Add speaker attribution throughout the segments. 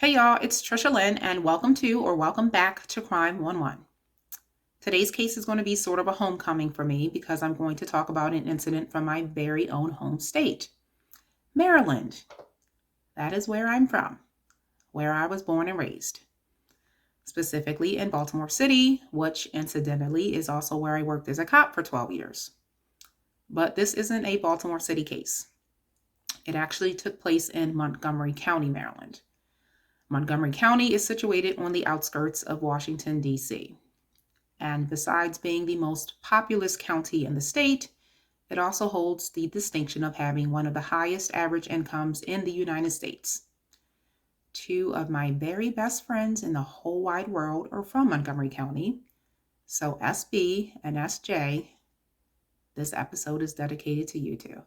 Speaker 1: Hey y'all, it's Trisha Lynn, and welcome back to Crime 11. Today's case is going to be sort of a homecoming for me because I'm going to talk about an incident from my very own home state, Maryland. That is where I'm from, where I was born and raised, specifically in Baltimore City, which incidentally is also where I worked as a cop for 12 years. But this isn't a Baltimore City case. It actually took place in Montgomery County, Maryland. Montgomery County is situated on the outskirts of Washington, D.C. And besides being the most populous county in the state, it also holds the distinction of having one of the highest average incomes in the United States. Two of my very best friends in the whole wide world are from Montgomery County. So SB and SJ, this episode is dedicated to you two.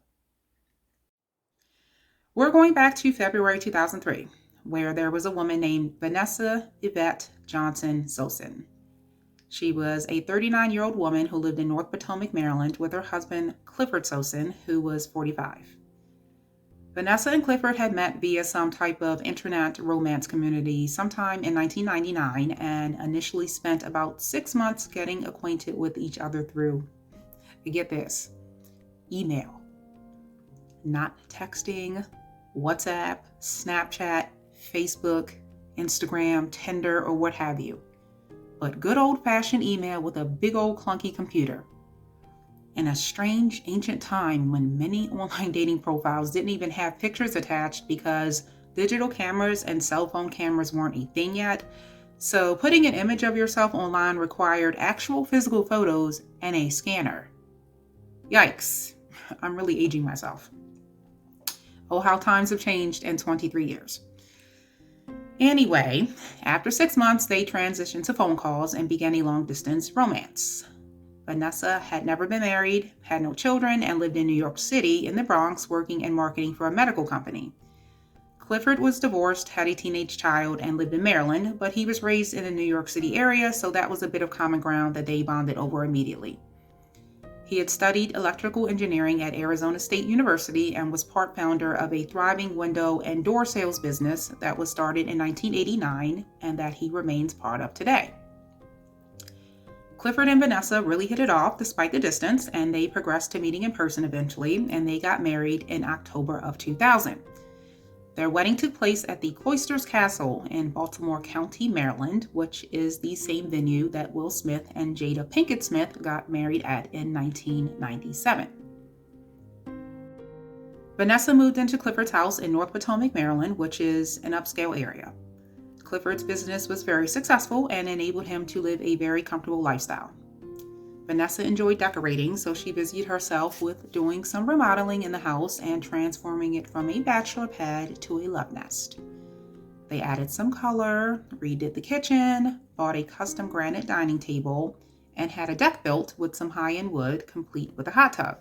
Speaker 1: We're going back to February 2003. Where there was a woman named Vanessa Johnson-Sosin. She was a 39-year-old woman who lived in North Potomac, Maryland, with her husband, Clifford Sosin, who was 45. Vanessa and Clifford had met via some type of internet romance community sometime in 1999 and initially spent about 6 months getting acquainted with each other through, get this, email. Not texting, WhatsApp, Snapchat, Facebook, Instagram, Tinder, or what have you, but good old-fashioned email with a big old clunky computer. In a strange ancient time when many online dating profiles didn't even have pictures attached because digital cameras and cell phone cameras weren't a thing yet, so putting an image of yourself online required actual physical photos and a scanner. Yikes, I'm really aging myself. Oh, how times have changed in 23 years. Anyway, after 6 months, they transitioned to phone calls and began a long-distance romance. Vanessa had never been married, had no children, and lived in New York City in the Bronx working in marketing for a medical company. Clifford was divorced, had a teenage child, and lived in Maryland, but he was raised in the New York City area, so that was a bit of common ground that they bonded over immediately. He had studied electrical engineering at Arizona State University and was part founder of a thriving window and door sales business that was started in 1989 and that he remains part of today. Clifford and Vanessa really hit it off despite the distance, and they progressed to meeting in person eventually, and they got married in October of 2000. Their wedding took place at the Cloisters Castle in Baltimore County, Maryland, which is the same venue that Will Smith and Jada Pinkett Smith got married at in 1997. Vanessa moved into Clifford's house in North Potomac, Maryland, which is an upscale area. Clifford's business was very successful and enabled him to live a very comfortable lifestyle. Vanessa enjoyed decorating, so she busied herself with doing some remodeling in the house and transforming it from a bachelor pad to a love nest. They added some color, redid the kitchen, bought a custom granite dining table, and had a deck built with some high-end wood, complete with a hot tub.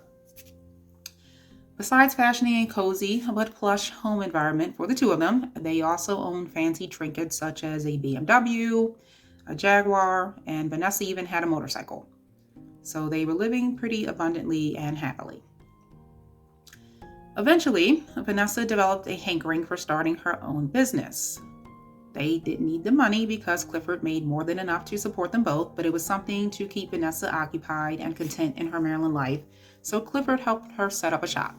Speaker 1: Besides fashioning a cozy but plush home environment for the two of them, they also owned fancy trinkets such as a BMW, a Jaguar, and Vanessa even had a motorcycle. So they were living pretty abundantly and happily. Eventually, Vanessa developed a hankering for starting her own business. They didn't need the money because Clifford made more than enough to support them both, but it was something to keep Vanessa occupied and content in her Maryland life, so Clifford helped her set up a shop.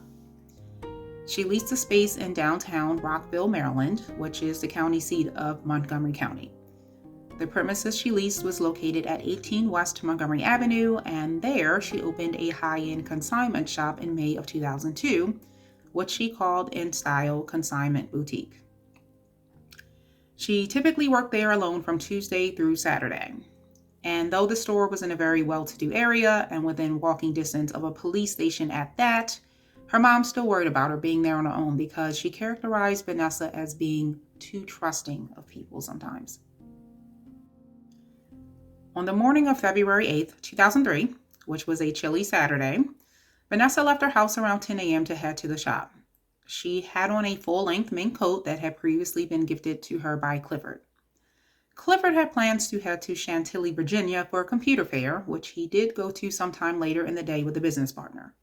Speaker 1: She leased a space in downtown Rockville, Maryland, which is the county seat of Montgomery County. The premises she leased was located at 18 West Montgomery Avenue, and there she opened a high-end consignment shop in May of 2002, which she called In Style Consignment Boutique. She typically worked there alone from Tuesday through Saturday. And though the store was in a very well-to-do area and within walking distance of a police station at that, her mom still worried about her being there on her own because she characterized Vanessa as being too trusting of people sometimes. On the morning of February 8th, 2003, which was a chilly Saturday, Vanessa left her house around 10 a.m. to head to the shop. She had on a full-length mink coat that had previously been gifted to her by Clifford. Clifford had plans to head to Chantilly, Virginia for a computer fair, which he did go to sometime later in the day with a business partner.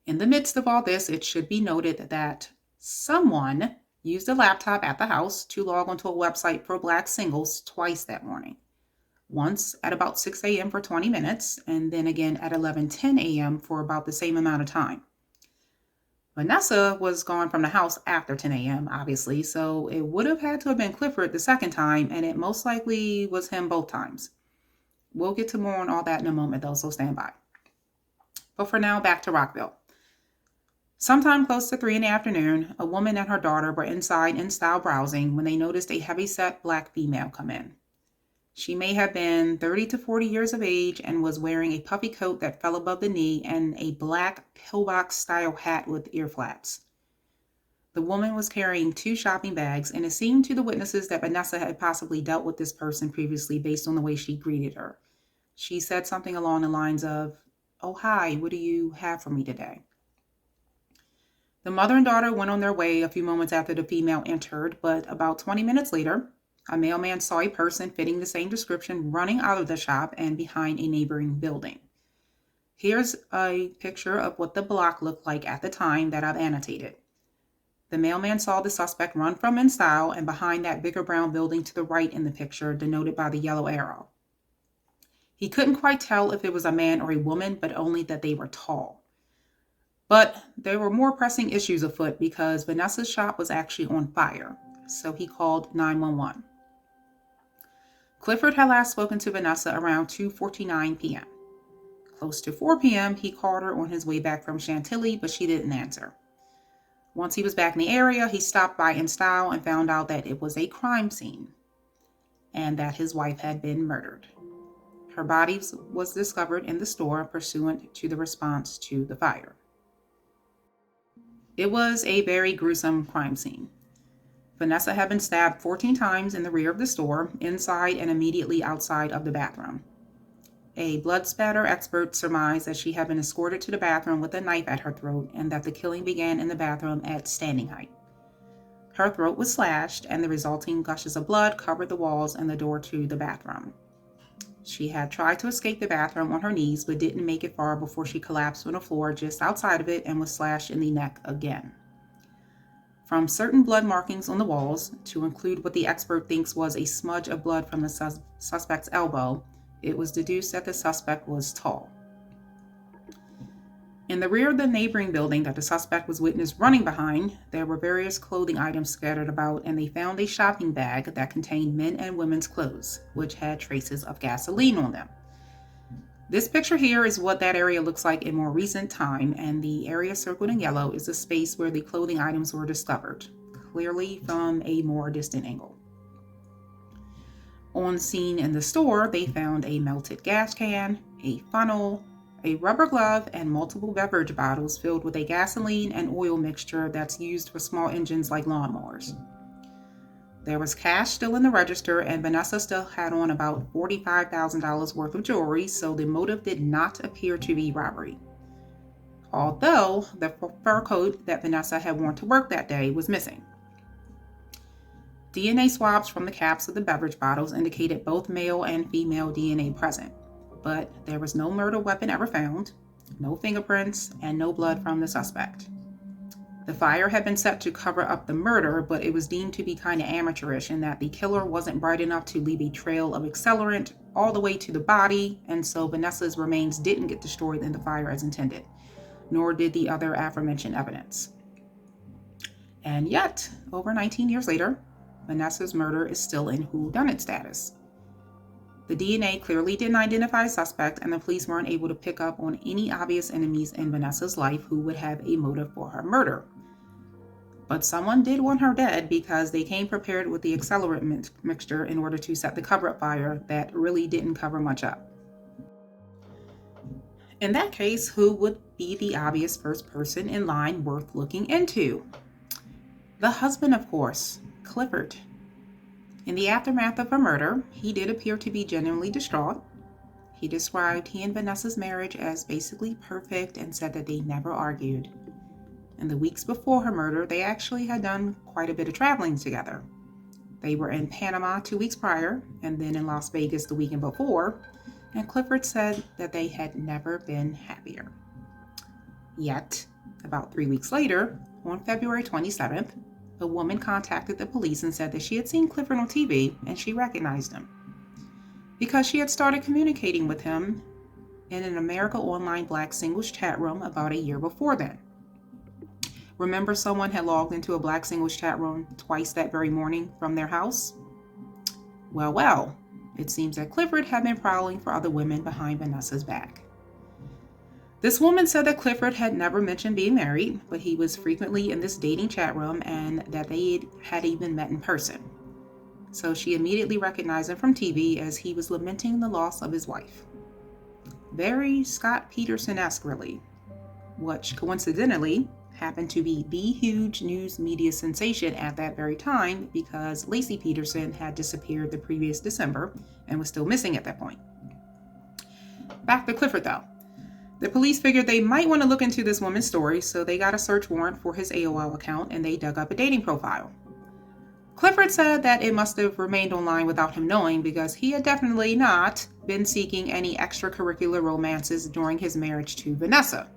Speaker 1: In the midst of all this, it should be noted that someone used a laptop at the house to log onto a website for Black singles twice that morning. Once at about 6 a.m. for 20 minutes, and then again at 11:10 a.m. for about the same amount of time. Vanessa was gone from the house after 10 a.m., obviously, so it would have had to have been Clifford the second time, and it most likely was him both times. We'll get to more on all that in a moment, though, so stand by. But for now, back to Rockville. Sometime close to 3 in the afternoon, a woman and her daughter were inside InStyle browsing when they noticed a heavyset Black female come in. She may have been 30 to 40 years of age and was wearing a puffy coat that fell above the knee and a black pillbox-style hat with ear flaps. The woman was carrying 2 shopping bags, and it seemed to the witnesses that Vanessa had possibly dealt with this person previously based on the way she greeted her. She said something along the lines of, "Oh, hi, what do you have for me today?" The mother and daughter went on their way a few moments after the female entered, but about 20 minutes later, a mailman saw a person fitting the same description running out of the shop and behind a neighboring building. Here's a picture of what the block looked like at the time that I've annotated. The mailman saw the suspect run from InStyle and behind that bigger brown building to the right in the picture, denoted by the yellow arrow. He couldn't quite tell if it was a man or a woman, but only that they were tall. But there were more pressing issues afoot because Vanessa's shop was actually on fire, so he called 911. Clifford had last spoken to Vanessa around 2:49 p.m. Close to 4 p.m., he called her on his way back from Chantilly, but she didn't answer. Once he was back in the area, he stopped by InStyle and found out that it was a crime scene and that his wife had been murdered. Her body was discovered in the store pursuant to the response to the fire. It was a very gruesome crime scene. Vanessa had been stabbed 14 times in the rear of the store, inside and immediately outside of the bathroom. A blood spatter expert surmised that she had been escorted to the bathroom with a knife at her throat and that the killing began in the bathroom at standing height. Her throat was slashed and the resulting gushes of blood covered the walls and the door to the bathroom. She had tried to escape the bathroom on her knees but didn't make it far before she collapsed on the floor just outside of it and was slashed in the neck again. From certain blood markings on the walls, to include what the expert thinks was a smudge of blood from the suspect's elbow, it was deduced that the suspect was tall. In the rear of the neighboring building that the suspect was witnessed running behind, there were various clothing items scattered about, and they found a shopping bag that contained men and women's clothes, which had traces of gasoline on them. This picture here is what that area looks like in more recent time, and the area circled in yellow is the space where the clothing items were discovered, clearly from a more distant angle. On scene in the store, they found a melted gas can, a funnel, a rubber glove, and multiple beverage bottles filled with a gasoline and oil mixture that's used for small engines like lawnmowers. There was cash still in the register, and Vanessa still had on about $45,000 worth of jewelry, so the motive did not appear to be robbery. Although the fur coat that Vanessa had worn to work that day was missing. DNA swabs from the caps of the beverage bottles indicated both male and female DNA present, but there was no murder weapon ever found, no fingerprints, and no blood from the suspect. The fire had been set to cover up the murder, but it was deemed to be kind of amateurish in that the killer wasn't bright enough to leave a trail of accelerant all the way to the body, and so Vanessa's remains didn't get destroyed in the fire as intended, nor did the other aforementioned evidence. And yet, over 19 years later, Vanessa's murder is still in whodunit status. The DNA clearly didn't identify a suspect, and the police weren't able to pick up on any obvious enemies in Vanessa's life who would have a motive for her murder. But someone did want her dead because they came prepared with the accelerant mixture in order to set the cover-up fire that really didn't cover much up. In that case, who would be the obvious first person in line worth looking into? The husband, of course, Clifford. In the aftermath of her murder, he did appear to be genuinely distraught. He described he and Vanessa's marriage as basically perfect and said that they never argued. In the weeks before her murder, they actually had done quite a bit of traveling together. They were in Panama 2 weeks prior, and then in Las Vegas the weekend before, and Clifford said that they had never been happier. Yet, about 3 weeks later, on February 27th, a woman contacted the police and said that she had seen Clifford on TV and she recognized him because she had started communicating with him in an America Online Black Singles chat room about a year before then. Remember, someone had logged into a Black Singles chat room twice that very morning from their house? Well, it seems that Clifford had been prowling for other women behind Vanessa's back. This woman said that Clifford had never mentioned being married, but he was frequently in this dating chat room and that they had even met in person. So she immediately recognized him from TV as he was lamenting the loss of his wife. Very Scott Peterson-esque, really, which coincidentally happened to be the huge news media sensation at that very time because Lacey Peterson had disappeared the previous December and was still missing at that point. Back to Clifford, though. The police figured they might want to look into this woman's story, so they got a search warrant for his AOL account and they dug up a dating profile. Clifford said that it must have remained online without him knowing because he had definitely not been seeking any extracurricular romances during his marriage to Vanessa.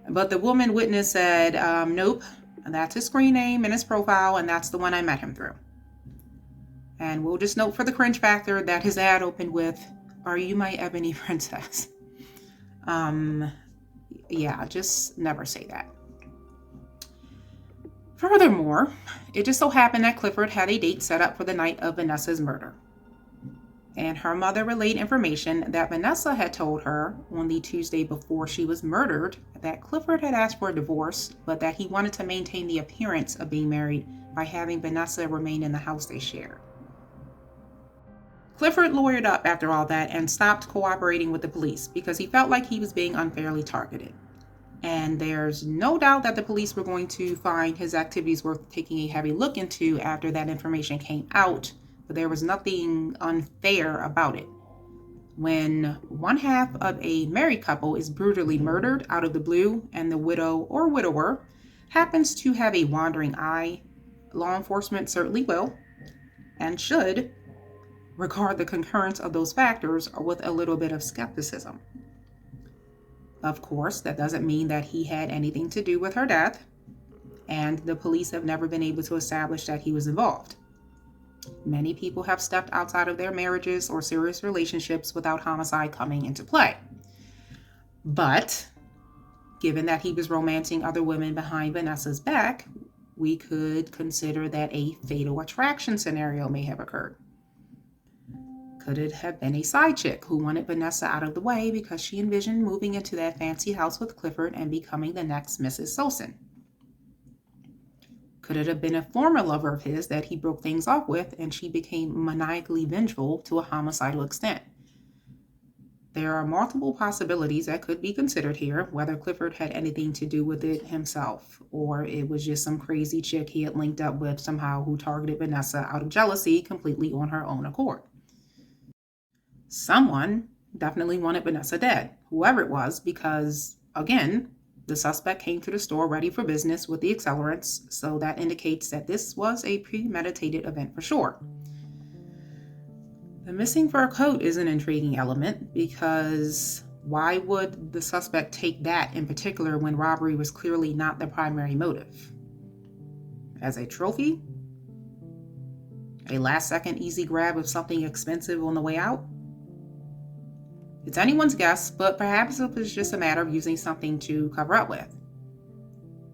Speaker 1: But the woman witness said, nope, that's his screen name and his profile, and that's the one I met him through. And we'll just note for the cringe factor that his ad opened with, "Are you my ebony princess?" Yeah, just never say that. Furthermore, it just so happened that Clifford had a date set up for the night of Vanessa's murder. And her mother relayed information that Vanessa had told her on the Tuesday before she was murdered that Clifford had asked for a divorce, but that he wanted to maintain the appearance of being married by having Vanessa remain in the house they shared. Clifford lawyered up after all that and stopped cooperating with the police because he felt like he was being unfairly targeted. And there's no doubt that the police were going to find his activities worth taking a heavy look into after that information came out, but there was nothing unfair about it. When one half of a married couple is brutally murdered out of the blue and the widow or widower happens to have a wandering eye, law enforcement certainly will and should regard the concurrence of those factors with a little bit of skepticism. Of course, that doesn't mean that he had anything to do with her death, and the police have never been able to establish that he was involved. Many people have stepped outside of their marriages or serious relationships without homicide coming into play. But given that he was romancing other women behind Vanessa's back, we could consider that a fatal attraction scenario may have occurred. Could it have been a side chick who wanted Vanessa out of the way because she envisioned moving into that fancy house with Clifford and becoming the next Mrs. Sosin? Could it have been a former lover of his that he broke things off with and she became maniacally vengeful to a homicidal extent? There are multiple possibilities that could be considered here, whether Clifford had anything to do with it himself, or it was just some crazy chick he had linked up with somehow who targeted Vanessa out of jealousy completely on her own accord. Someone definitely wanted Vanessa dead, whoever it was, because, again, the suspect came to the store ready for business with the accelerants, so that indicates that this was a premeditated event for sure. The missing fur coat is an intriguing element because why would the suspect take that in particular when robbery was clearly not the primary motive? As a trophy? A last-second easy grab of something expensive on the way out? It's anyone's guess, but perhaps it was just a matter of using something to cover up with.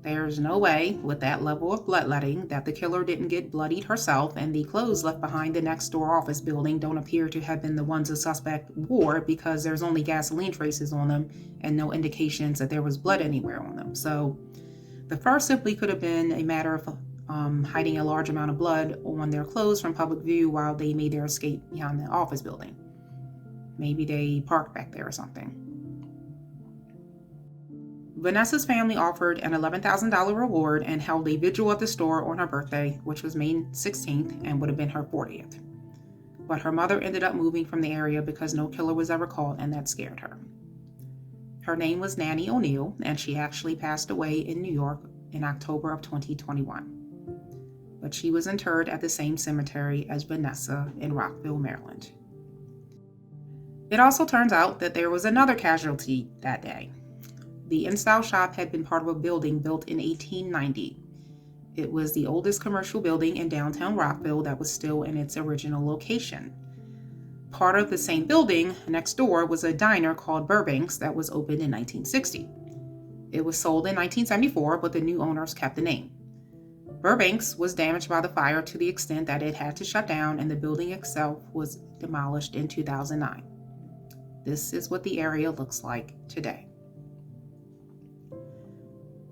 Speaker 1: There's no way, with that level of bloodletting, that the killer didn't get bloodied herself, and the clothes left behind the next door office building don't appear to have been the ones the suspect wore because there's only gasoline traces on them and no indications that there was blood anywhere on them. So the fur simply could have been a matter of hiding a large amount of blood on their clothes from public view while they made their escape behind the office building. Maybe they parked back there or something. Vanessa's family offered an $11,000 reward and held a vigil at the store on her birthday, which was May 16th and would have been her 40th. But her mother ended up moving from the area because no killer was ever caught, and that scared her. Her name was Nanny O'Neill, and she actually passed away in New York in October of 2021. But she was interred at the same cemetery as Vanessa in Rockville, Maryland. It also turns out that there was another casualty that day. The In-Style shop had been part of a building built in 1890. It was the oldest commercial building in downtown Rockville that was still in its original location. Part of the same building next door was a diner called Burbank's that was opened in 1960. It was sold in 1974, but the new owners kept the name. Burbank's was damaged by the fire to the extent that it had to shut down, and the building itself was demolished in 2009. This is what the area looks like today.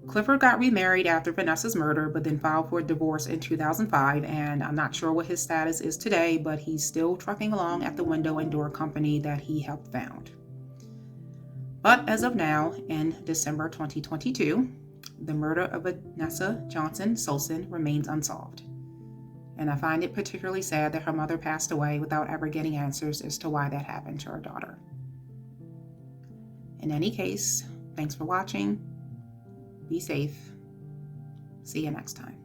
Speaker 1: Clifford got remarried after Vanessa's murder, but then filed for divorce in 2005, and I'm not sure what his status is today, but he's still trucking along at the window and door company that he helped found. But as of now, in December 2022, the murder of Vanessa Johnson-Sosin remains unsolved. And I find it particularly sad that her mother passed away without ever getting answers as to why that happened to her daughter. In any case, thanks for watching. Be safe. See you next time.